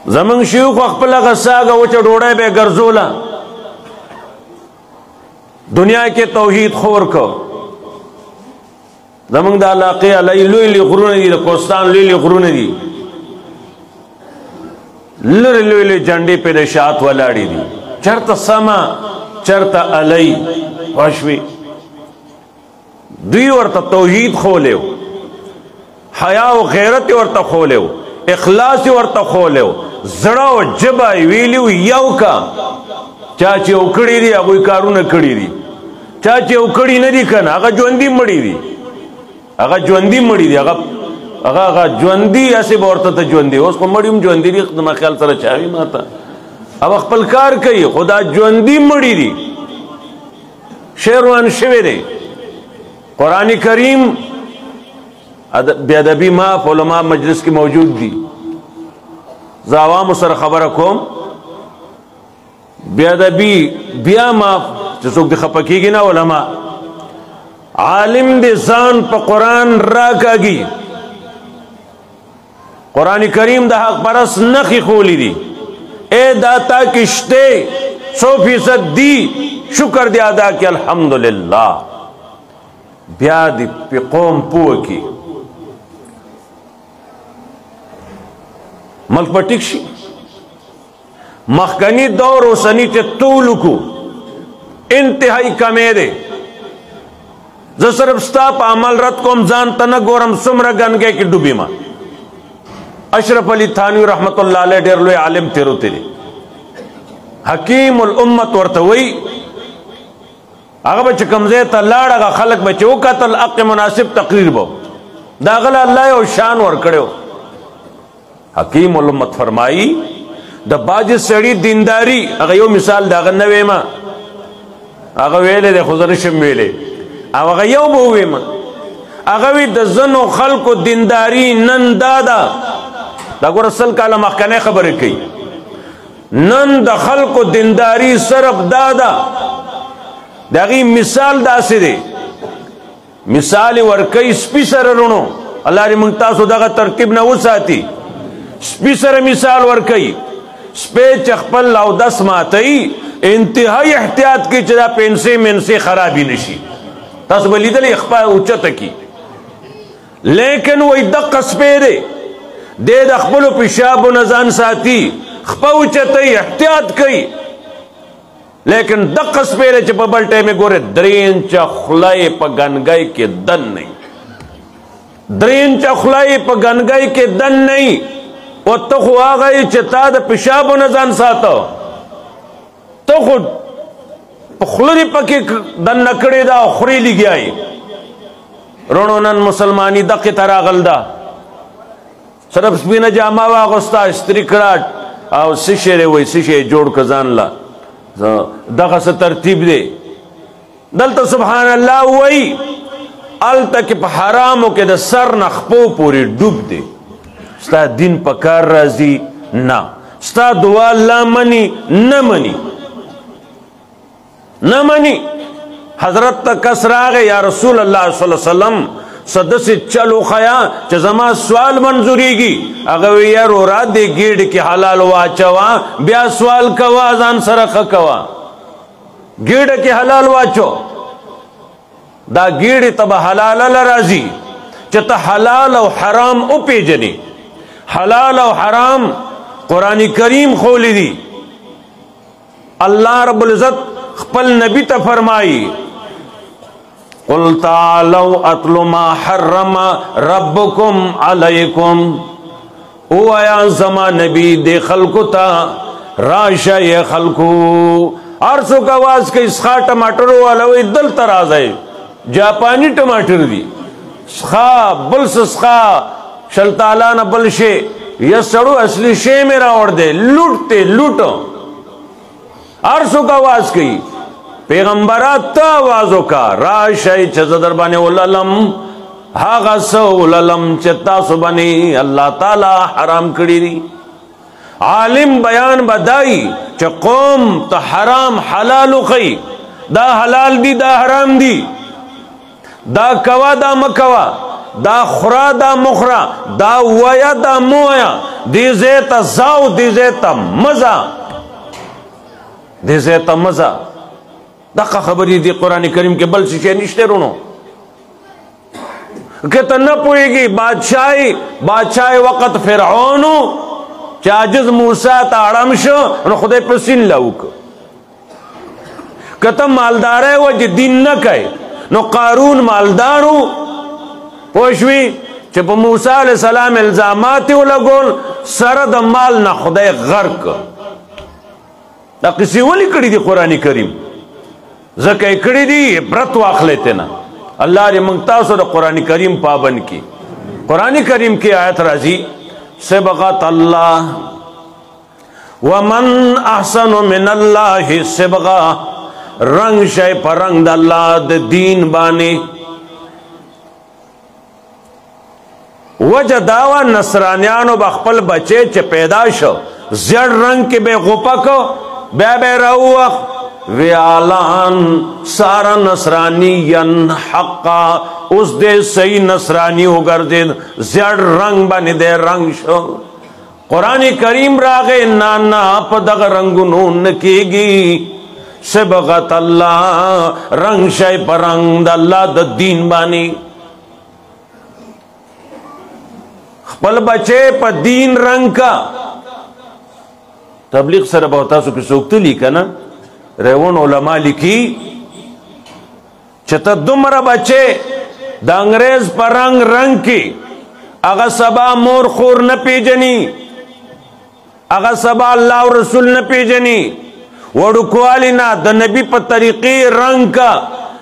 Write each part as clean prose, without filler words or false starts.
زمونږ شیوخ خپل هغه ساګه وچه ډوډۍ به یې ګرځوله دنیا کې توحید خور کو زمونږ د علاقې علی لوی لوی غرونه دي د کوستان لوی لوی غرونه دي لرې لوی لوی جنډې پې د شات ولاړې دي چرته سمه چرته علی وشوي دوی ورته توحید خولیو حیا او غیرت ورته خولیو اخلاص ورته خولیو زړه او ژبه ویلیو یو کا چا چې وکړي دي هغوی کارونه کړي دي چا چې وکړي نه دي که نه هغه ژوندي مړي دي هغه ژوندي مړي دي هغه ژوندي هسې به ورته ته ژوندي اوس خو مړي هم ژوندي دي زما خیال سره چاوي ما ته او خپل کار کوي خو دا ژوندي مړي دي شعر روان شوی دی قرآن کریم بیادبی ما علماء مجلس کی موجود دی زه عوامو سره خبره کوم بیادبی بیا ما چې څوک دې خفه کېږي نه علما عالم دې ځان په قرآن راکاږي قرآن کریم د حق پرست نښې خولی دي اے داتا کشتے 100% دی شکر دې ادا کی الحمدللہ بیا دې په قوم پوه کی ملک به ټیک شي مخکنی دور اوسني چې طول کو انتهایی کمې دی زه صرف ستا په عمل رد کوم ځان ته نه ګورم څومره ګنګۍ کې ډوبي ما اشرف علي تھانوي رحمت الله علیه ډېر لوی عالم تېروتی دی حکیم الامت ورته وایي هغه به چې کوم ځای ته لاړ هغه خلک به چې وکتل حق مناسب تقریر به د هغه له الله یو شان ورکړی حکیم الامت فرمائی د باج سړي دینداری هغه یو مثال د هغه نه ویمه هغه ویلې دی خو زه نشم ویلی او هغه یو به وویمه هغه وی د ځینو خلکو دینداری نن دا ده دا ګوره 100 کاله مخکنۍ خبرې کوي نن د خلکو دینداری صرف دا ده د هغې مثال داسې دی مثال یې ورکوي سپي سره رڼو الله دې موږ تاسو دغه ترتیب نه وساتي سپي سره مثال ورکوي سپی چې خپل اودس ماتوي انتهایی احتیاط کوي چې دا پنسې منسې خرابې نشي تاسو به لیدلی خپه اوچته کي لیکن وایي دقه سپی دی دی د خپلو پیشابو نه ځان ساتي خپه اوچتوي احتیاط کوي لیکن دقه سپی دی چې په بل ټایم یې ګورې 3 انچه خوله یې په ګنګۍ کې دن نه 3 انچه خوله یې په ګنګۍ کې دن نه او ته خو هغه یې چې تا د پیشابو نه ځان ساته ته خو په خوله دې پکې دننه کړې ده او خورې لګیا یې رڼو نن مسلماني دقې ته راغل ده صرف سپینه جامه واغوسته استري کړه او څه شی دی وایي څه شی جوړ که ځان له دغه څه ترتیب دی دلته سبحان الله وایي هلته کې په حرامو کې د سر نه خپو پورې ډوب دی ستا دین په کار راځي نه ستا دعا الله مني نه مني نه مني حضرت ته کس راغی یا رسول الله صلی الله علیه وسلم څه داسې چل وښیه چې زما سوال منظوریږي هغه وی یار ورا دې ګیډ کې حلال واچوه بیا سوال کوه ځان سره ښه کوه ګیډه کې حلال واچو دا ګیډې ته به حلاله له راځي چې ته حلال او حرام وپېژنې حلال او حرام قرآن کریم خولی دی اللہ رب العزت خپل نبی تا فرمائی قل تعالوا اتل ما حرم ربکم علیکم او آیا زما نبی دے خلقو تا راشا یہ خلقو عرصو کا آواز کئی سخا ٹماٹر والوی دل تراز ہے جاپانی ٹماٹر دی سخا بلس سخا شلتالان بل شے یا سڑو اصلی شے میں راوڑ دے لوٹتے لوٹو عرصو کا آواز کئی پیغمبرات تا آوازو کا راشای چیز دربانی اولالم هاغا سو اولالم چتا سبانی اللہ تعالی حرام کری دی عالم بیان بدائی چا قوم تا حرام حلالو خی دا حلال دی دا حرام دی دا کوا دا مکوا دا خورا دا مخرا دا ویا دا مویا دی زیتا زاو دی زیتا مزا دی زیتا مزا دقا خبری دی قرآن کریم کے بل شیشے نشتے رونو کہ تا نہ پوئے گی بادشاہی وقت فرعونو چاجز موسیٰ تا اڑمشو انہو خدای پسین لاؤک کہ تا مالدار ہے وہ جی دین نہ کہے نو قارون مالدارو پوشوی چپا موسیٰ علیہ السلام الزاماتی ہو لگول سرد مال نا خدای غرق دا کسی ولی کری دی قرآن کریم زکای کری دی عبرت واخ لیتے نا اللہ نے منگتاسو دا قرآن کریم پابند کی قرآن کریم کی آیت رازی صبغت اللہ ومن احسن من اللہ صبغا رنگ شای پر رنگ دا اللہ دا دین بانی وجہ داوا نصرانیانو بخپل بچے چے پیدا شو زیڑ رنگ کے بے غپا کو بے رہو ویالان سارا نصرانین حقا اس دے صحیح نصرانی ہو گردید زیڑ رنگ بانی دے رنگ شو قرآن کریم راغے نانا پدغ رنگنون کی گی صبغت اللہ رنگ شای پر رنگ دا اللہ دا دین بانی خپل بچے پا دین رنگ کا تبلیغ سر بہتا سو کی سوکتی لیکا نا ریون علماء لکھی چھتا دمرا بچے دا انگریز پر رنگ کی اگا سبا مور خور نہ پیجنی اگا سبا اللہ و رسول نہ پیجنی وڑکوالی نا دا نبی پا طریقی رنگ کا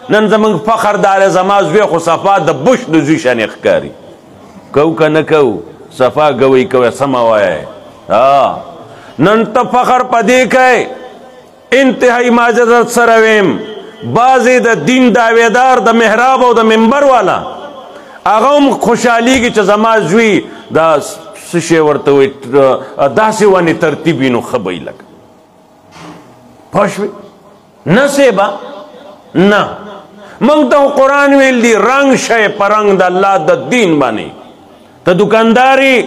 نن زمان فخر دار زماز وی خو صفا دا بش دا زوشان اخکاری کو کا نکو صفا گوی کوئی سماوائے نن تا فخر پا دیکھائے انتہائی ماجزت سرویم بازی دا دین داویدار دا محراب و دا منبر والا اغام خوشحالی کی چا زمازوی دا سشے ورطوی دا سیوانی ترتیبینو خبئی لگ پوشوی نا سیبا نا منگتا ہوں قرآن ویل دی رنگ شای پرنگ دا اللہ دا دین بانی تا دکانداری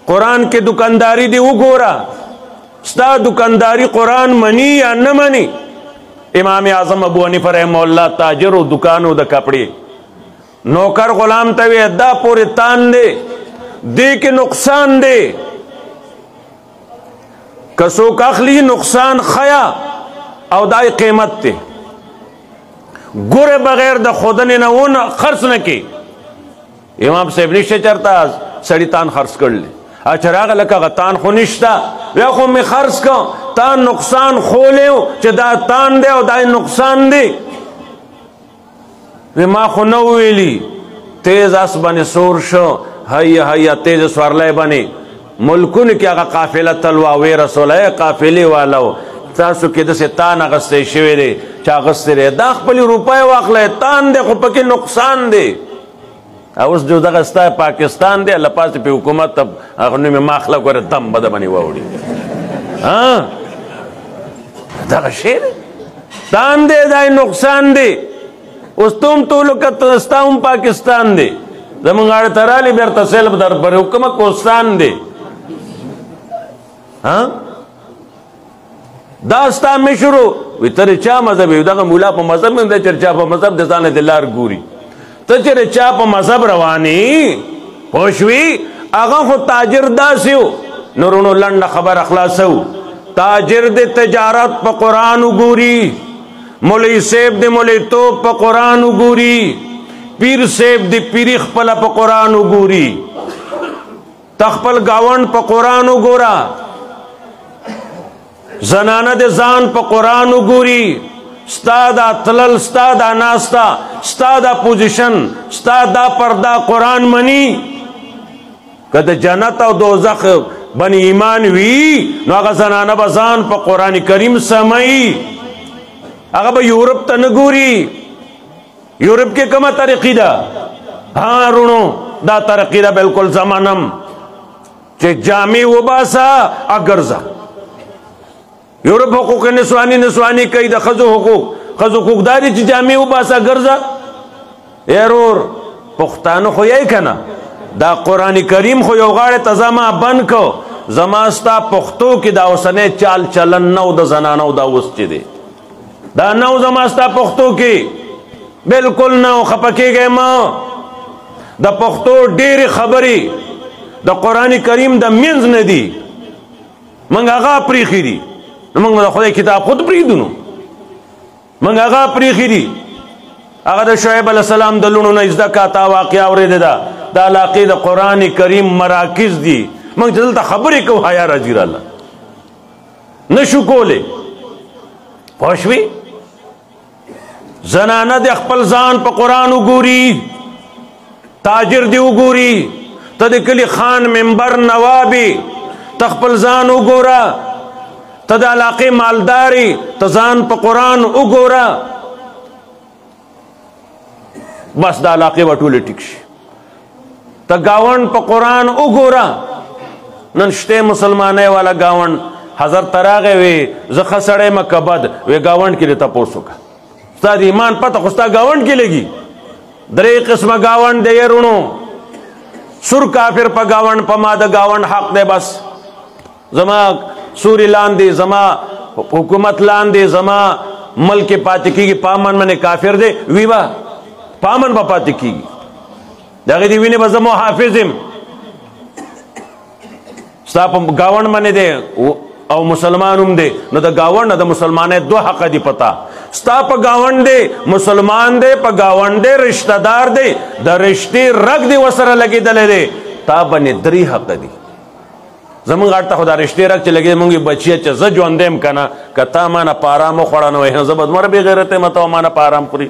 قرآن کے دکانداری دی وہ گورا ستا دکانداری قرآن منی یا نہ منی امام اعظم ابو حنیفہ رحمہ اللہ تاجر و دکانو دا کپڑی نوکر غلام تاوی دا پوری تان دے دے کے نقصان دے کسو کاخلی نقصان خیا او دائی قیمت تے گورے بغیر دا خودنے نا اون خرس نکی امام صاحب نشتے چرتا سڑی تان خرس کر لے اچراغ لکا غتان خو نشتا ویا خو میں خرس کا تان نقصان خولے ہو چھ دا تان دے او دائی نقصان دے وی ما خو نوویلی تیز اس بانی سور شو ہیا تیز سوارلے بانی ملکون کیا گا قافلہ تلواوی رسول ہے قافلی والاو تاسو کی دسے تان اغسطے شوی دے چا اغسطے دے داخ پلی روپائے واقلے تان دے خو پکی نقصان دے اوس جو دغه ستا پاکستان دی الله پاس په حکومت هغه نو ماخله ګوره دم بده باندې ووړي دغه شی تان دی دای نقصان دی اوس تم ټولو کته ستاوم پاکستان دی زمونږ اړه ترالی بیرته سیلب در پر حکومت کوستان دی دا ستا مشرو وی تر چا مذهب یو دغه مولا په مذهب نه چرچا په مذهب د ځانه د لار ګوري تجھر چاپ مذہب روانی پوشوی آغا خود تاجر داسیو نرونو لنڈ خبر اخلاصو تاجر دے تجارت پا قرآن گوری مولی سیب دے مولی توب پا قرآن گوری پیر سیب دے پیری خپل پا قرآن گوری تخپل گاون پا قرآن گورا زنانہ دے زان پا قرآن گوری ستا دا تلل ستا دا ناستا ستا دا پوزیشن ستا دا پردہ قرآن منی کہ جنت او دوزخ بنی ایمان وی نو آگا زنانہ بزان پا قرآن کریم سمائی آگا با یورپ تا نگوری یورپ کے کما ترقی دا ہاں رونو دا ترقی دا بالکل زمانم چے جامی و باسا اگرزا یورپ حقوق نسوانی کئی دا خزو حقوق داری چی جامعی و باسا گرزا ایرور پښتانه خو یې کنه دا قرآن کریم خو یو غاړې ته زما بند کو زما ستا پښتو کې دا اوسنی چال چلن نو د زنانو دا اوس چې دی دا نو زما ستا پښتو کې بالکل نو خفه کېږئ مه د پښتو ډېرې خبرې د قرآن کریم د منځ نه دي موږ هغه پرېښي دي نو موږ د خدای کتاب خود پرېږدو نو موږ هغه پرېښي دي هغه د شعیب علیه السلام د لوڼو نه زده کا تا واقعه اورېدې ده د علاقې د قرآن کریم مراکز دي موږ چې دلته خبرې کوو حیا راځي راله نشو کولی پوه شوې زنانه د خپل ځان په قرآن وګوري تاجر دی وګوري ته د کلي خان منبر نوابي ته خپل ځان وګوره ته د علاقې مالداري ته ځان په قرآن وګوره بس د علاقې به ټولې ټیک شي ته ګاونډ په قرآن وګوره نن شته مسلمانۍ والا ګاونډ حضرت راغی وی زه ښه سړی یم که بد وی ګاونډ کې دې تپوس وکړه ستا د ایمان پته خو ستا ګاونډ کې لګي درې قسمه ګاونډ دی یې سور کافر په ګاونډ په ما د ګاونډ حق دی بس زما سوري لاندې زما حکومت لاندې زما ملک پاتې کېږي پامن منې کافر دی وی به پامن به پاتې کېږي د هغې د وینې به زه محافظ یم ستا په ګاونډ باندې دی او مسلمان هم دی نو د ګاونډ نه د مسلمانۍ دوه حقه دي پتا ستا په ګاونډ دی مسلمان دی په ګاونډ دی رشته دار دی د رشتې رګ دی ورسره لګېدلی دی تا باندې درې حقه دي زمونږ غاړ ته خو دا رشتې رګ چې لګېدی مونږ بچیه چې زه ژوندی یم که نه که تا ما نه په ارام وخوړه نو زه به دومره بې غیرته یم ته ما نه په ارام خوري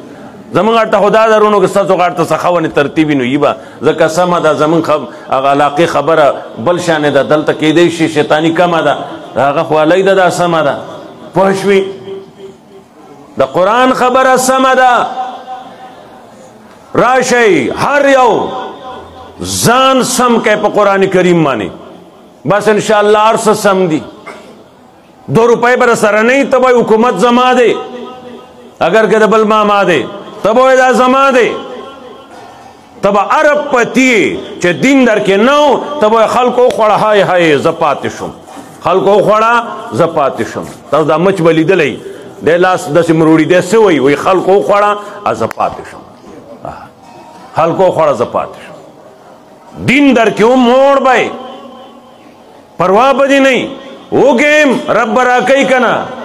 زمونږ غاړ ته خو دا درونو که ستاسو غاړ ته څه ښه ونې ترتیبي نو یي به ځکه سمه ده زمونږ هغه علاقې خبره بل شانې ده دلته کیدی شي شیطاني کمه ده هغه خو الۍ ده دا سمه ده پوه شوي د قرآن خبره سمه ده راشئ هر یو ځان سم کوي په قرآن کریم باندې بس انشاءالله هر څه سم دي 2 روپۍ به سره نه وي ته به حکومت زما دی اگر که د بل ماما دی ته به دا زما دی ته به عرب پتی چې دین در کې نه و ته به خلکو وخوړه های های زه پاتې شوم خلکو وخوړه زه پاتې شوم تاسو دا مچ به لیدلی دی لاس داسې مروړي دی څه وایي وایي خلکو وخوړه زه پاتې شوم خلکو وخوړه زه پاتې شوم دین در کې هم موړ به پروا به دې نه وي وګیم رب به راکوي که نه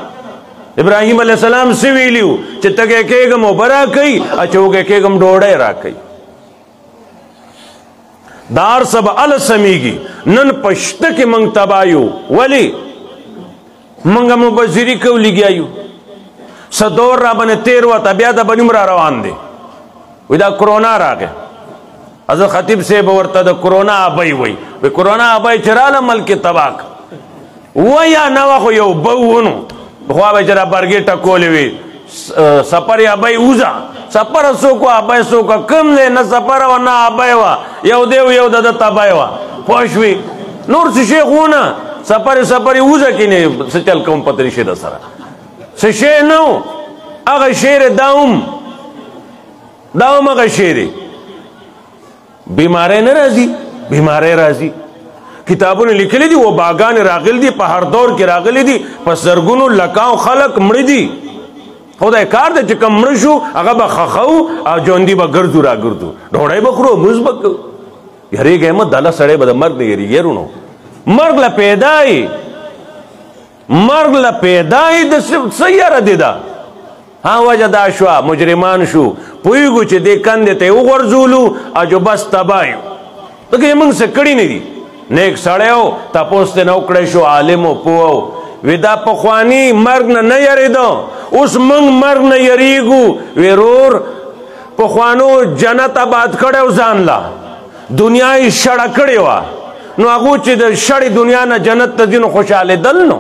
ابراهیم علیہ السلام سی ویلیو چې تګې کېږم اوبه راکوي چې وږی کېږم ډوډۍ راکوي دا هر څه به هله سمیږي نن په شته کې موږ تباه یو ولې موږ مبذري کوو لګیا یو څه دور را باندې تېر وته بیا د بنیم را روان دی وایي دا کرونا راغی حضرت خطیب صاحب ورته د کرونا ابۍ وایي وایي کرونا ابۍ چې راله ملک تباه کړ ویا نه وه خو یو به ونو خوا به چې را برګې ټکولې وي سفر یې ابۍ وځه سفر څوک وه ابۍ څوک وه کوم دی نه سفر وه نه ابۍ وه یو دی یو د ده تبۍ وه پوه شوې نور څه شی خو نه سفر یې وځه کې نه څه چل کوم پته نشي د سره څه شی نه و هغه شی دی دا هم هغه شی دی بیماری نه راځي بیماری راځي کتابونه لیکلي دي وباګانې راغلي دي په هر دور کې راغلي دي په زرګونو لکاو خلک مړه دي خدای کار دی چې کوم مړه شو هغه به خښو او ژوندي به ګرځو راګرځو ډوډۍ به خورو مونځ به کوو یارېږئ مه دله سړی به د مرګ نه یېرېږي یرونو مرګ له پیدا یې مرګ له پیدا یې د څه یاره دی دا ها وجه دا شوه مجرمان شو پوهېږو چې دې کندې ته یې وغورځولو او جو بس تباه یو ځکه یې موږ څه کړي نه دي نیک سړی و تپوس ترې نه وکړی شو عالم و پوه و وی دا پخواني مرګ نه نه یېرېده اوس موږ مرګ نه یېرېږو وی رور پخوانو جنت آباد کړی و ځان له دنیا یې شړه کړې وه نو هغو چې د شړې دنیا نه جنت ته ځي نو خوشحالېدل نو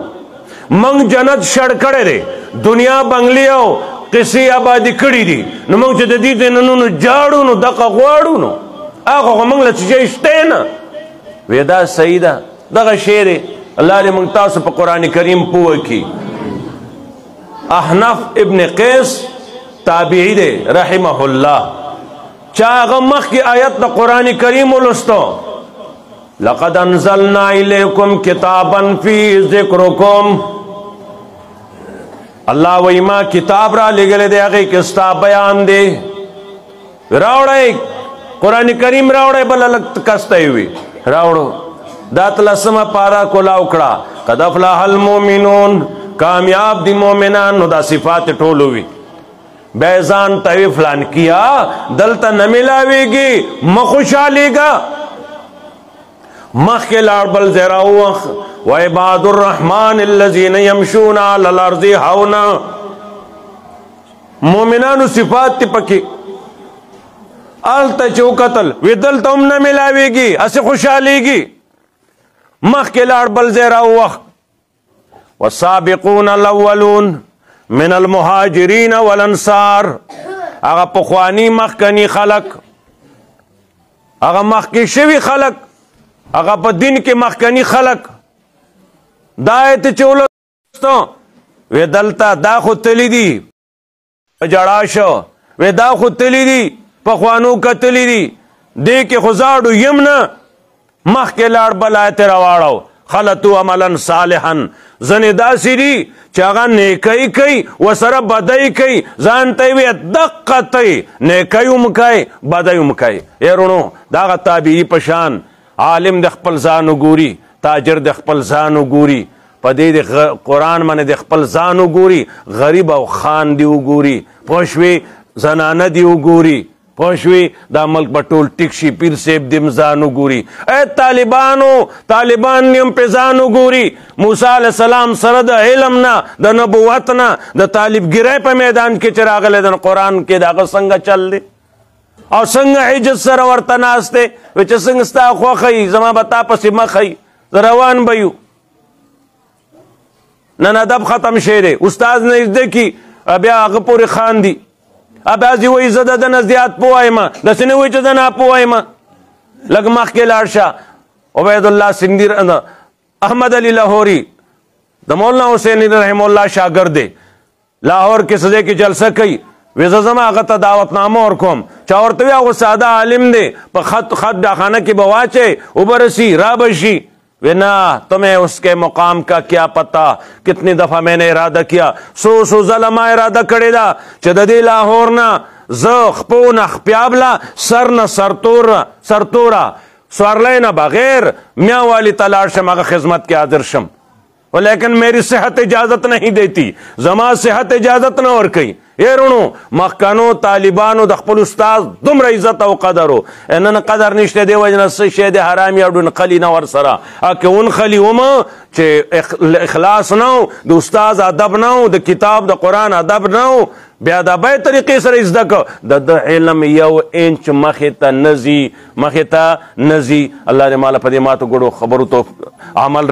موږ جنت شړ کړی دی دنیا بنګلې او قصې آبادي کړي دي نو موږ چې د دې دننونو جاړو نو دغه غواړو نو هغه خو موږ له څه شی شته نه وی دا صحیح ده دغه شی دی الله دې موږ تاسو په قرآن کریم پوه کړي احنف ابن قیس تابعی دی رحمه الله چا هغه مخکې آیت د قرآن کریم ولستو لقد انزلنا الیکم کتابا فی ذکرکم الله وی ما کتاب را لګلې دی هغې کې ستا بیان دی راوړی قرآن کریم راوړی بله لږ کستی وي راوړو دا 13 پارا کولاو کړه قد افلح المؤمنون کامیاب دی مومنان نو دا صفات ټولو وي بیا ځان ته وي فلان کیا دلته نه ملاویږي مه خوشحالیږه مخکې لاړ بل ځای راووخ وعباد الرحمن الذین یمشون علی الارض هونا مومنانو صفات تی پکې هلته چې وکتل وی دلته هم نه ملاویږي هسې خوشحالیږي مخکې لاړ بل ځای راووخ والسابقون الاولون من المهاجرین والانصار هغه پخوانی مخکنی خلق هغه مخکې شوي خلق هغه په دین کې مخکنی خلق دا ایت چې ولستو وی دلته دا خو تلی دي جړا شو وی دا خو تلی دي پخوانو کتلی دي دې کې خو زاړو یم نه مخکې لاړ بل آیت راواړو خلطو عملا صالحا ځنې داسې دي چې هغه نیکۍ کوي ورسره بدۍ کوي ځان ته یې وایي دقه تی نیکۍ هم کوي بدۍ هم کوي یارونو د هغه تابعي په شان عالم د خپل ځان وګوري تاجر د خپل ځان وګوري په دې د قرآن باندې د خپل ځان وګوري غریب او خان دی وګوري پوه شوې زنانه دی وګوري پوه شوې دا ملک به ټول ټیک شي پیر صاحب دې هم ځان وګوري ای طالبان دې هم پې ځان وګوري موسی علیه السلام سره د علم نه د نبوت نه د طالبګیرۍ په میدان کې چې راغلی د قرآن کې د هغه څنګه چل دی او څنګه عجز سره ورته ناست دی وی چې څنګه ستا خوښه یي زما به تا پسې مخه یي زه روان به یو نن ادب ختم شی دی استاد نږدې کي بیا هغه پورې خاندي بعضې وایي زه د ده نه زیات پوه یم داسې نه وایي چې زه ناپوه یم لږ مخکې لاړ شه عبیدالله سندي احمد علي لاهوري د مولانا حسین رحم الله شاګرد دی لاهور کې څه ځای کې جلسه کوي وی زه ځم هغه ته دعوتنامه ورکوم چا ورته وي هغه ساده عالم دی په خط ډاخانه کې به واچئ اوبه رسي را به شي وی نا تمہیں اس کے مقام کا کیا پتا کتنی دفعہ میں نے ارادہ کیا سو ظلمہ ارادہ کړی دا چې د دې لاهور نه زه خپو نه خپیابله سر نه سرتوره سوارلی نه بغیر میاں والی ته لاړ شم هغه خدمت کې حاضر شم لیکن میری صحت اجازت نہیں دیتی زما صحت اجازت نه ورکوي یرونو مخکانو طالبانو د خپل استاد دومره عزت او قدر نن قدر نشته دی وجه نه څه شی دی حرام یا ډونخلي نه ورسره که ونخلي ومه چې اخلاص نه و د استاد ادب نه و د کتاب د قرآن ادب نه و بیا د بې طریقې سره زده که د علم یو انچ مخې ته نځي الله دې ماله په دې ماتو ګډو خبرو تو عمل